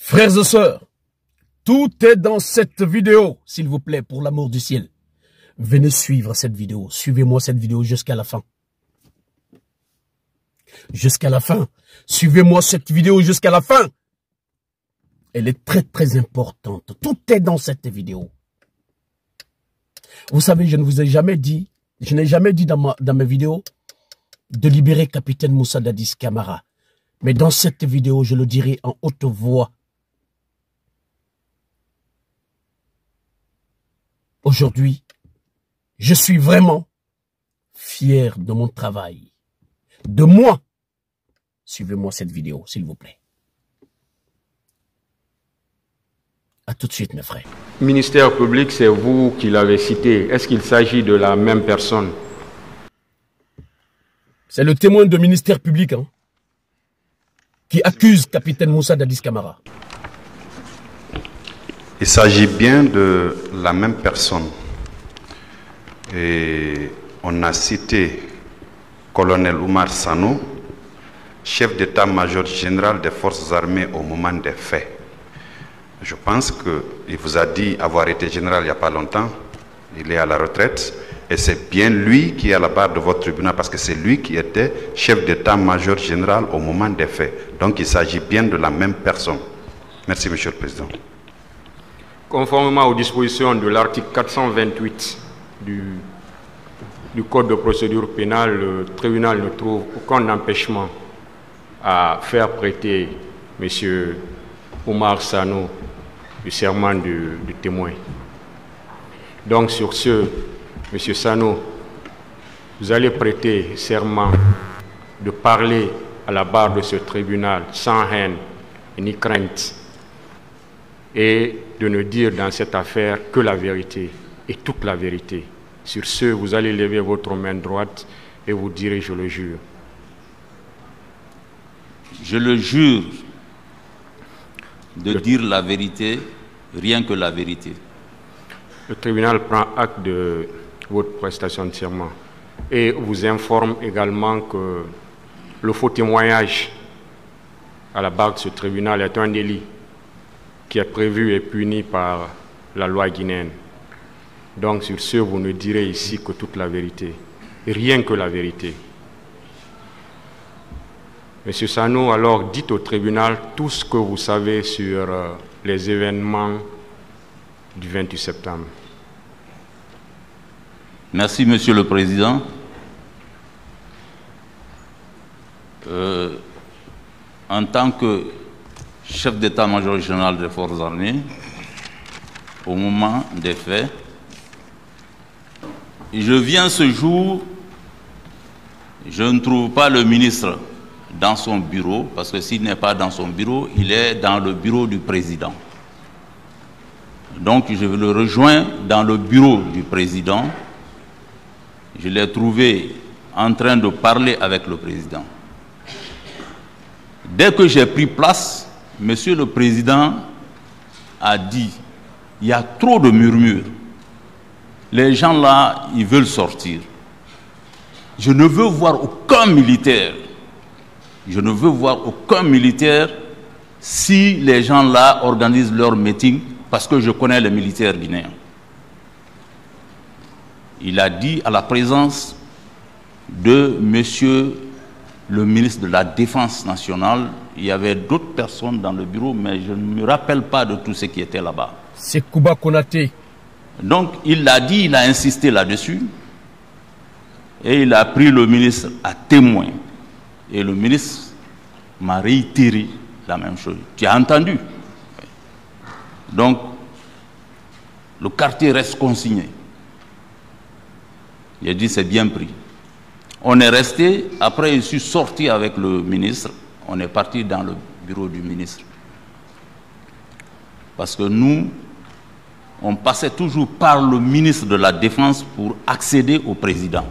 Frères et sœurs, tout est dans cette vidéo, s'il vous plaît, pour l'amour du ciel. Venez suivre cette vidéo. Suivez-moi cette vidéo jusqu'à la fin. Jusqu'à la fin. Suivez-moi cette vidéo jusqu'à la fin. Elle est très très importante. Tout est dans cette vidéo. Vous savez, je ne vous ai jamais dit, je n'ai jamais dit dans mes vidéos de libérer Capitaine Moussa Dadis Camara. Mais dans cette vidéo, je le dirai en haute voix. Aujourd'hui, je suis vraiment fier de mon travail. De moi. Suivez-moi cette vidéo, s'il vous plaît. À tout de suite, mes frères. Ministère public, c'est vous qui l'avez cité. Est-ce qu'il s'agit de la même personne? C'est le témoin de ministère public qui accuse Capitaine Moussa Dadis Camara. Il s'agit bien de la même personne. Et on a cité colonel Oumar Sano, chef d'état-major général des forces armées au moment des faits. Je pense qu'il vous a dit avoir été général il n'y a pas longtemps. Il est à la retraite. Et c'est bien lui qui est à la barre de votre tribunal parce que c'est lui qui était chef d'état-major général au moment des faits. Donc il s'agit bien de la même personne. Merci, Monsieur le Président. Conformément aux dispositions de l'article 428 du Code de procédure pénale, le tribunal ne trouve aucun empêchement à faire prêter M. Oumar Sano du serment du témoin. Donc sur ce, M. Sano, vous allez prêter serment de parler à la barre de ce tribunal sans haine ni crainte et de ne dire dans cette affaire que la vérité et toute la vérité. Sur ce, vous allez lever votre main droite et vous direz « je le jure ». Je le jure de dire la vérité, rien que la vérité. Le tribunal prend acte de votre prestation de serment et vous informe également que le faux témoignage à la barre de ce tribunal est un délit qui est prévu et puni par la loi guinéenne. Donc sur ce, vous ne direz ici que toute la vérité, rien que la vérité. Monsieur Sano, alors dites au tribunal tout ce que vous savez sur les événements du 28 septembre. Merci, Monsieur le Président. En tant que chef d'état-major général des forces armées, au moment des faits, je viens ce jour, je ne trouve pas le ministre dans son bureau, parce que s'il n'est pas dans son bureau, il est dans le bureau du président. Donc je le rejoins dans le bureau du président. Je l'ai trouvé en train de parler avec le président. Dès que j'ai pris place, Monsieur le Président a dit, il y a trop de murmures. Les gens là, ils veulent sortir. Je ne veux voir aucun militaire. Je ne veux voir aucun militaire si les gens là organisent leur meeting, parce que je connais les militaires guinéens. Il a dit à la présence de Monsieur le ministre de la Défense nationale, il y avait d'autres personnes dans le bureau, mais je ne me rappelle pas de tout ce qui était là-bas. C'est Kouba Konaté. Donc il l'a dit, il a insisté là-dessus, et il a pris le ministre à témoin. Et le ministre m'a réitéré la même chose. Tu as entendu? Donc, le quartier reste consigné. Il a dit, c'est bien pris. On est resté, après je suis sorti avec le ministre, on est parti dans le bureau du ministre. Parce que nous, on passait toujours par le ministre de la Défense pour accéder au président.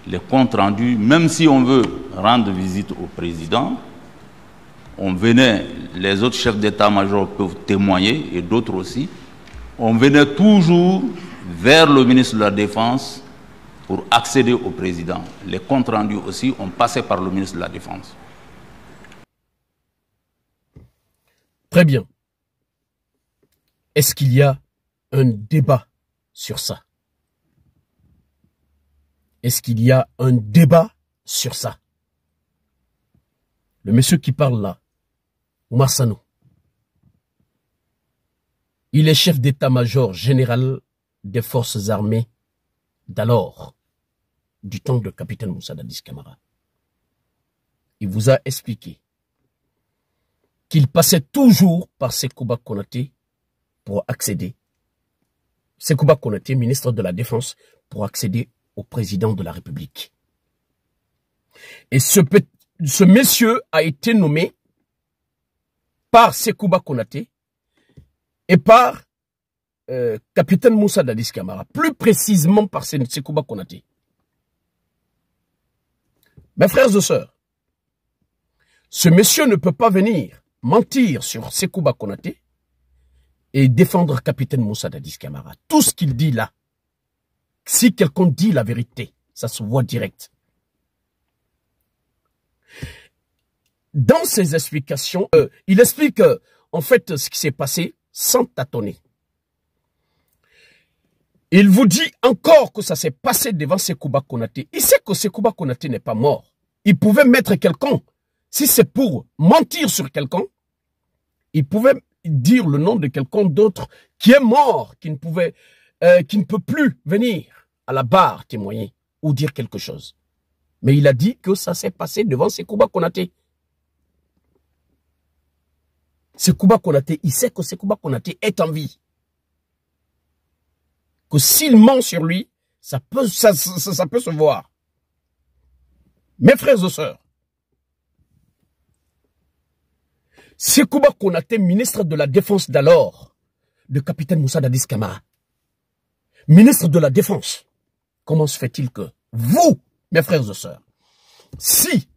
Les comptes rendus, même si on veut rendre visite au président, on venait, les autres chefs d'état-major peuvent témoigner, et d'autres aussi, on venait toujours vers le ministre de la Défense pour accéder au président. Les comptes rendus aussi, on passait par le ministre de la Défense. Très bien. Est-ce qu'il y a un débat sur ça? Est-ce qu'il y a un débat sur ça? Le monsieur qui parle là, Oumar Sanno, il est chef d'état-major général des forces armées d'alors, du temps de capitaine Moussa Dadis Camara. Il vous a expliqué qu'il passait toujours par Sekouba Konaté pour accéder, Sekouba Konaté, ministre de la Défense, pour accéder au président de la République. Et ce monsieur a été nommé par Sekouba Konaté et par capitaine Moussa Dadis Camara, plus précisément par Sekouba Konaté. Mes frères et sœurs, ce monsieur ne peut pas venir mentir sur Sekouba Konaté et défendre capitaine Moussa Dadis Camara. Tout ce qu'il dit là, si quelqu'un dit la vérité, ça se voit direct. Dans ses explications, il explique en fait ce qui s'est passé sans tâtonner. Il vous dit encore que ça s'est passé devant Sekouba Konaté. Il sait que Sekouba Konaté n'est pas mort. Il pouvait mettre quelqu'un. Si c'est pour mentir sur quelqu'un, il pouvait dire le nom de quelqu'un d'autre qui est mort, qui ne peut plus venir à la barre témoigner ou dire quelque chose. Mais il a dit que ça s'est passé devant Sekouba Konaté. Sekouba Konaté, il sait que Sekouba Konaté est en vie. Que s'il ment sur lui, ça peut se voir. Mes frères et sœurs, Sekouba Konaté, ministre de la Défense d'alors, de capitaine Moussa Dadis Camara, ministre de la Défense, comment se fait-il que vous, mes frères et sœurs, si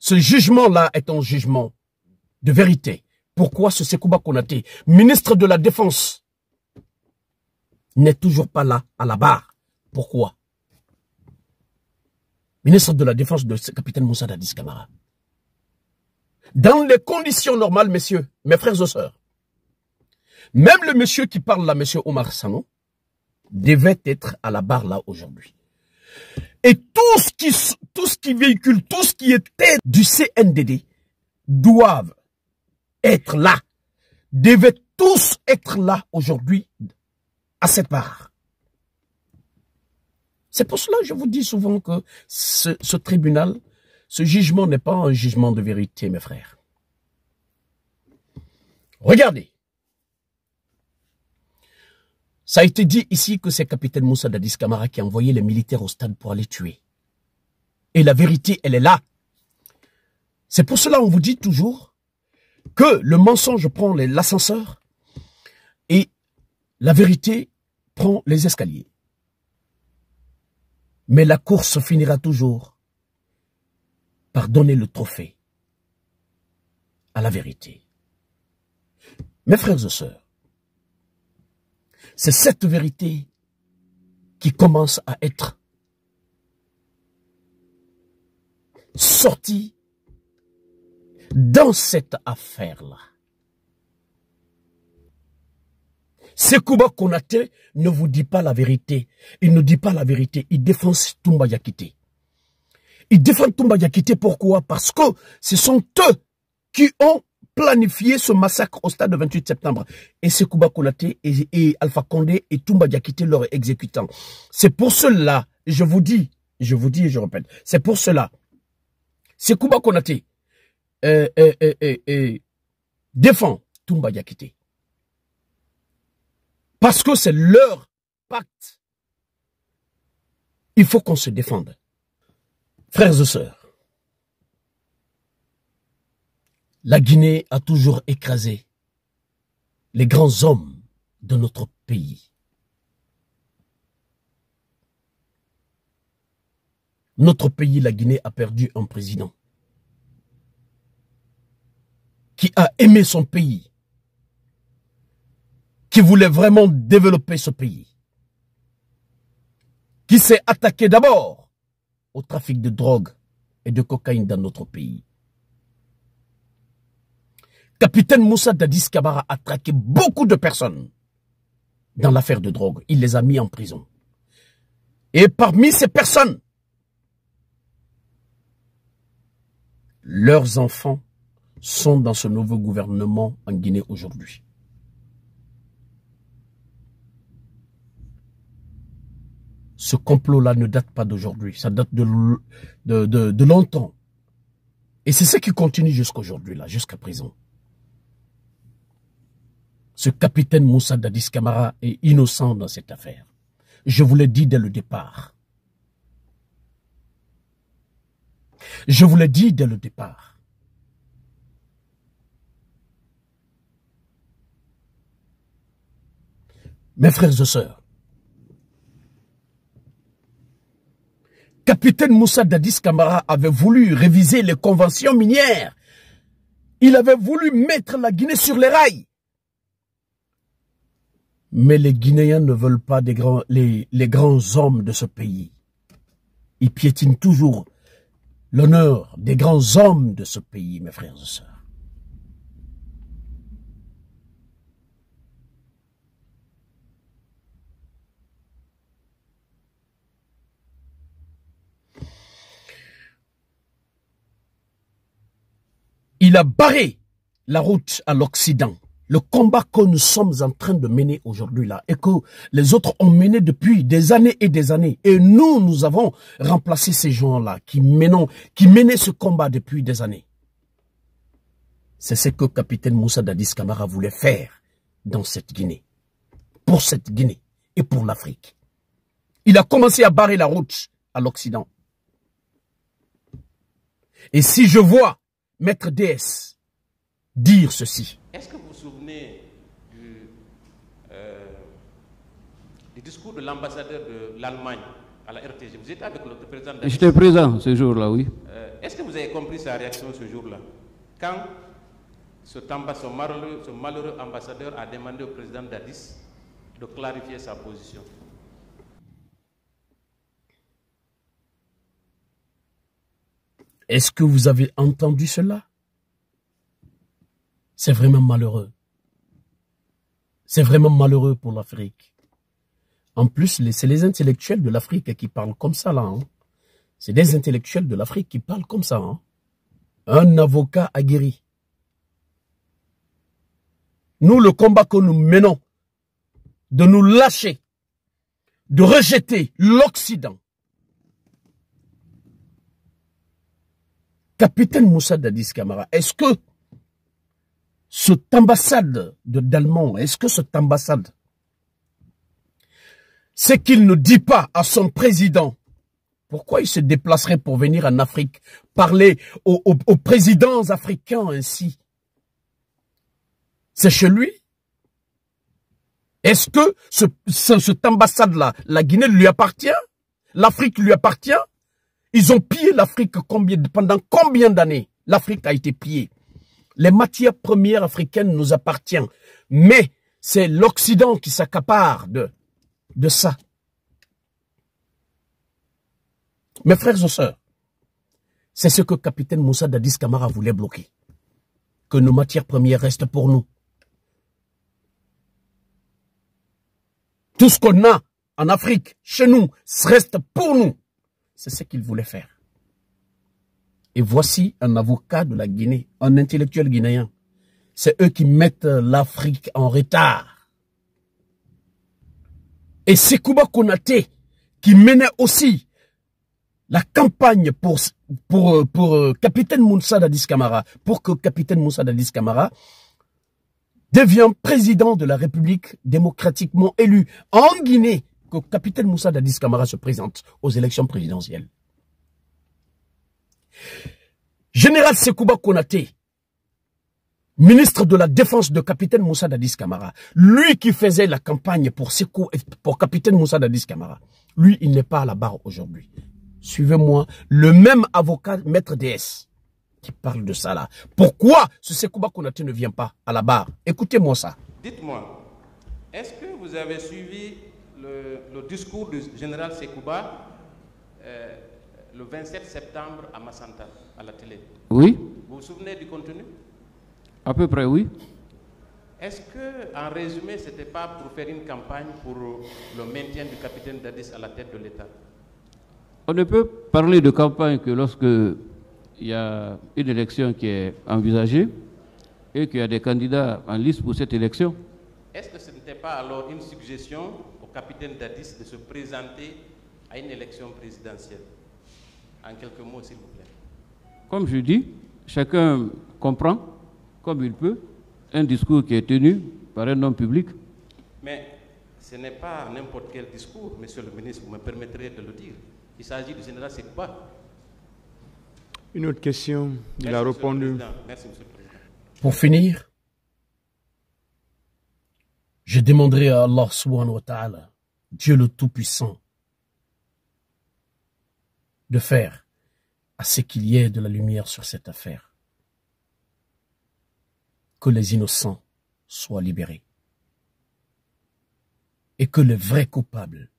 ce jugement-là est un jugement de vérité, pourquoi ce Sekouba Konaté, ministre de la Défense, n'est toujours pas là à la barre? Pourquoi? Ministre de la Défense de capitaine Moussa Dadis Camara. Dans les conditions normales, messieurs, mes frères et sœurs, même le monsieur qui parle là, monsieur Oumar Sanno, devait être à la barre là aujourd'hui. Et tout ce qui véhicule, tout ce qui était du CNDD doivent être là, devaient tous être là aujourd'hui à cette barre. C'est pour cela que je vous dis souvent que ce tribunal, ce jugement n'est pas un jugement de vérité, mes frères. Regardez. Ça a été dit ici que c'est capitaine Moussa Dadis Camara qui a envoyé les militaires au stade pour aller tuer. Et la vérité, elle est là. C'est pour cela qu'on vous dit toujours que le mensonge prend l'ascenseur et la vérité prend les escaliers. Mais la course finira toujours par donner le trophée à la vérité. Mes frères et sœurs, c'est cette vérité qui commence à être sortie dans cette affaire-là. Sekouba Konaté ne vous dit pas la vérité. Il ne dit pas la vérité. Il défend Toumba Diakité. Il défend Toumba Diakité pourquoi? Parce que ce sont eux qui ont planifié ce massacre au stade de 28 septembre. Et Sekouba Konaté et Alpha Condé et Toumba Diakité leur exécutant. C'est pour cela, je vous dis et je répète, c'est pour cela, Sekouba Konaté défend Toumba Diakité. Parce que c'est leur pacte. Il faut qu'on se défende. Frères et sœurs, la Guinée a toujours écrasé les grands hommes de notre pays. Notre pays, la Guinée, a perdu un président qui a aimé son pays, qui voulait vraiment développer ce pays, qui s'est attaqué d'abord au trafic de drogue et de cocaïne dans notre pays. Capitaine Moussa Dadis Camara a traqué beaucoup de personnes dans l'affaire de drogue. Il les a mis en prison. Et parmi ces personnes, leurs enfants sont dans ce nouveau gouvernement en Guinée aujourd'hui. Ce complot-là ne date pas d'aujourd'hui, ça date de longtemps. Et c'est ce qui continue jusqu'à aujourd'hui, là, jusqu'à présent. Ce capitaine Moussa Dadis Camara est innocent dans cette affaire. Je vous l'ai dit dès le départ. Je vous l'ai dit dès le départ. Mes frères et sœurs, capitaine Moussa Dadis Camara avait voulu réviser les conventions minières. Il avait voulu mettre la Guinée sur les rails. Mais les Guinéens ne veulent pas les grands hommes de ce pays. Ils piétinent toujours l'honneur des grands hommes de ce pays, mes frères et sœurs. Il a barré la route à l'Occident. Le combat que nous sommes en train de mener aujourd'hui là et que les autres ont mené depuis des années et des années. Et nous avons remplacé ces gens-là qui menaient ce combat depuis des années. C'est ce que capitaine Moussa Dadis Camara voulait faire dans cette Guinée. Pour cette Guinée et pour l'Afrique. Il a commencé à barrer la route à l'Occident. Et si je vois Maître DS dire ceci. Est-ce que vous vous souvenez du discours de l'ambassadeur de l'Allemagne à la RTG? Vous étiez avec notre président. J'étais présent ce jour-là, oui. Est-ce que vous avez compris sa réaction ce jour-là? Quand ce malheureux ambassadeur a demandé au président Dadis de clarifier sa position. Est-ce que vous avez entendu cela? C'est vraiment malheureux. C'est vraiment malheureux pour l'Afrique. En plus, c'est les intellectuels de l'Afrique qui parlent comme ça, là. Hein. C'est des intellectuels de l'Afrique qui parlent comme ça. Hein. Un avocat aguerri. Nous, le combat que nous menons, de nous lâcher, de rejeter l'Occident. Capitaine Moussa Dadis Camara, est-ce que cette ambassade d'Allemand, est-ce que cette ambassade, c'est qu'il ne dit pas à son président, pourquoi il se déplacerait pour venir en Afrique, parler aux présidents africains ainsi? C'est chez lui? Est-ce que cette ambassade-là, la Guinée lui appartient? L'Afrique lui appartient? Ils ont pillé l'Afrique pendant combien d'années? L'Afrique a été pillée. Les matières premières africaines nous appartiennent. Mais c'est l'Occident qui s'accapare de ça. Mes frères et sœurs, c'est ce que capitaine Moussa Dadis Camara voulait bloquer. Que nos matières premières restent pour nous. Tout ce qu'on a en Afrique, chez nous, reste pour nous. C'est ce qu'il voulait faire. Et voici un avocat de la Guinée, un intellectuel guinéen. C'est eux qui mettent l'Afrique en retard. Et c'est Sékouba Konaté qui menait aussi la campagne pour capitaine Moussa Dadis Camara, pour que capitaine Moussa Dadis Camara devienne président de la République démocratiquement élu en Guinée, que capitaine Moussa Dadis Camara se présente aux élections présidentielles. Général Sékouba Konaté, ministre de la Défense de capitaine Moussa Dadis Camara, lui qui faisait la campagne pour capitaine Moussa Dadis Camara, lui, il n'est pas à la barre aujourd'hui. Suivez-moi, le même avocat, Maître DS, qui parle de ça là. Pourquoi ce Sékouba Konaté ne vient pas à la barre? Écoutez-moi ça. Dites-moi, est-ce que vous avez suivi le discours du général Sékouba le 27 septembre à Massanta, à la télé? Oui. Vous vous souvenez du contenu? À peu près, oui. Est-ce que, en résumé, ce n'était pas pour faire une campagne pour le maintien du capitaine Dadis à la tête de l'État? On ne peut parler de campagne que lorsque il y a une élection qui est envisagée et qu'il y a des candidats en liste pour cette élection. Est-ce que ce n'était pas alors une suggestion au capitaine Dadis de se présenter à une élection présidentielle? En quelques mots, s'il vous plaît. Comme je dis, chacun comprend, comme il peut, un discours qui est tenu par un homme public. Mais ce n'est pas n'importe quel discours, monsieur le ministre, vous me permettrez de le dire. Il s'agit du général Sekba. Une autre question, il a répondu. Merci, monsieur le président. Pour finir, je demanderai à Allah subhanahu wa ta'ala, Dieu le Tout-Puissant, de faire à ce qu'il y ait de la lumière sur cette affaire. Que les innocents soient libérés. Et que les vrais coupables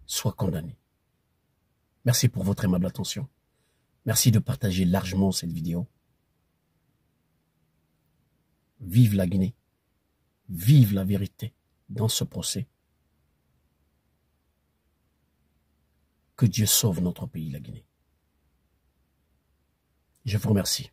soient condamnés. Merci pour votre aimable attention. Merci de partager largement cette vidéo. Vive la Guinée. Vive la vérité dans ce procès. Que Dieu sauve notre pays, la Guinée. Je vous remercie.